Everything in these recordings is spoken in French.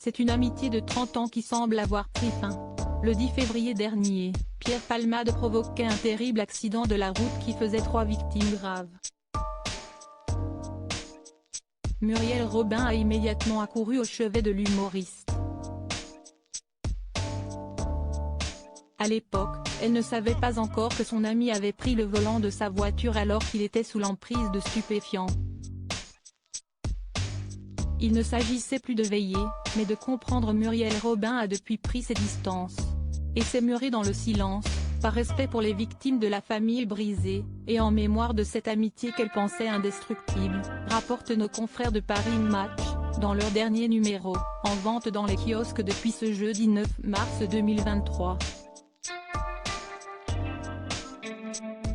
C'est une amitié de 30 ans qui semble avoir pris fin. Le 10 février dernier, Pierre Palmade provoquait un terrible accident de la route qui faisait 3 victimes graves. Muriel Robin a immédiatement accouru au chevet de l'humoriste. À l'époque, elle ne savait pas encore que son ami avait pris le volant de sa voiture alors qu'il était sous l'emprise de stupéfiants. Il ne s'agissait plus de veiller, mais de comprendre. Muriel Robin a depuis pris ses distances. Et s'est murée dans le silence, par respect pour les victimes de la famille brisée, et en mémoire de cette amitié qu'elle pensait indestructible, rapportent nos confrères de Paris Match, dans leur dernier numéro, en vente dans les kiosques depuis ce jeudi 9 mars 2023.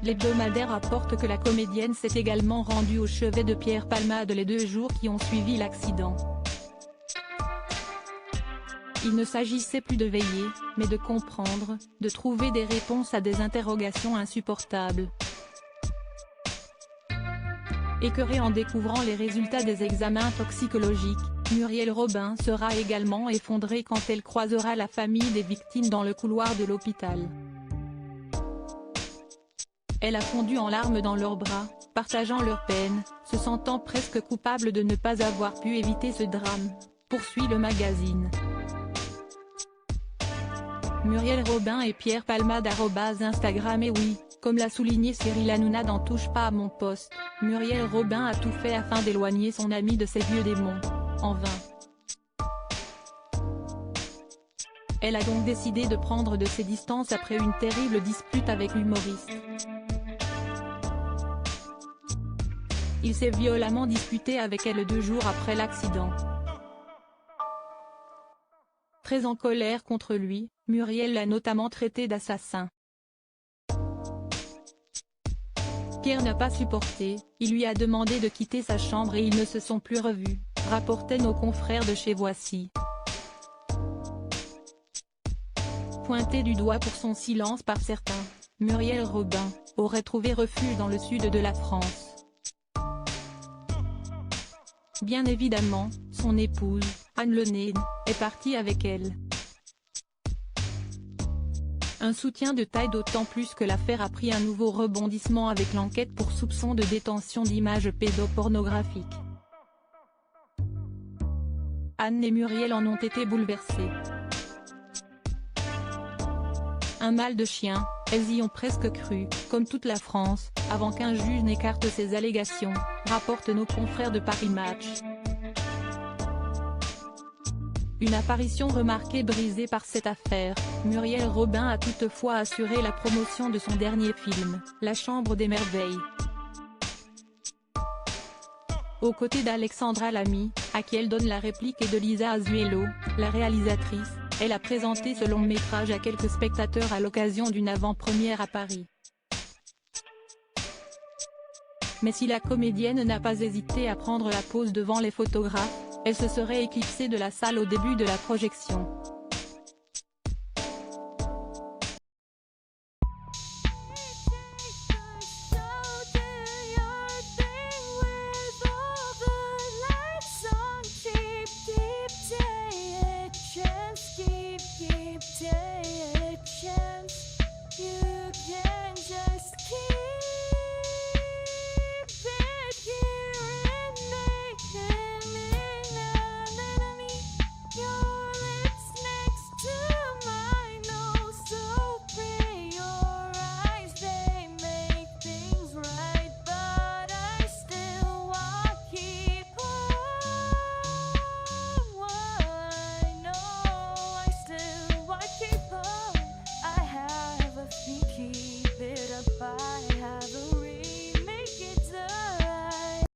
L'hebdomadaire rapporte que la comédienne s'est également rendue au chevet de Pierre Palmade les 2 jours qui ont suivi l'accident. Il ne s'agissait plus de veiller, mais de comprendre, de trouver des réponses à des interrogations insupportables. Écœurée en découvrant les résultats des examens toxicologiques, Muriel Robin sera également effondrée quand elle croisera la famille des victimes dans le couloir de l'hôpital. Elle a fondu en larmes dans leurs bras, partageant leur peine, se sentant presque coupable de ne pas avoir pu éviter ce drame, poursuit le magazine. Muriel Robin et Pierre Palmade @Instagram. Et oui, comme l'a souligné Cyril Hanouna dans Touche pas à mon poste, Muriel Robin a tout fait afin d'éloigner son ami de ses vieux démons. En vain. Elle a donc décidé de prendre de ses distances après une terrible dispute avec l'humoriste. Il s'est violemment disputé avec elle 2 jours après l'accident. Très en colère contre lui, Muriel l'a notamment traité d'assassin. Pierre n'a pas supporté, il lui a demandé de quitter sa chambre et ils ne se sont plus revus, rapportaient nos confrères de chez Voici. Pointée du doigt pour son silence par certains, Muriel Robin aurait trouvé refuge dans le sud de la France. Bien évidemment, son épouse, Anne Lenné, est partie avec elle. Un soutien de taille d'autant plus que l'affaire a pris un nouveau rebondissement avec l'enquête pour soupçon de détention d'images pédopornographiques. Anne et Muriel en ont été bouleversées. Un mal de chien, elles y ont presque cru, comme toute la France, avant qu'un juge n'écarte ces allégations, rapportent nos confrères de Paris Match. Une apparition remarquée brisée par cette affaire, Muriel Robin a toutefois assuré la promotion de son dernier film, La Chambre des Merveilles. Aux côtés d'Alexandra Lamy, à qui elle donne la réplique, et de Lisa Azuelo, la réalisatrice, elle a présenté ce long métrage à quelques spectateurs à l'occasion d'une avant-première à Paris. Mais si la comédienne n'a pas hésité à prendre la pose devant les photographes, elle se serait éclipsée de la salle au début de la projection.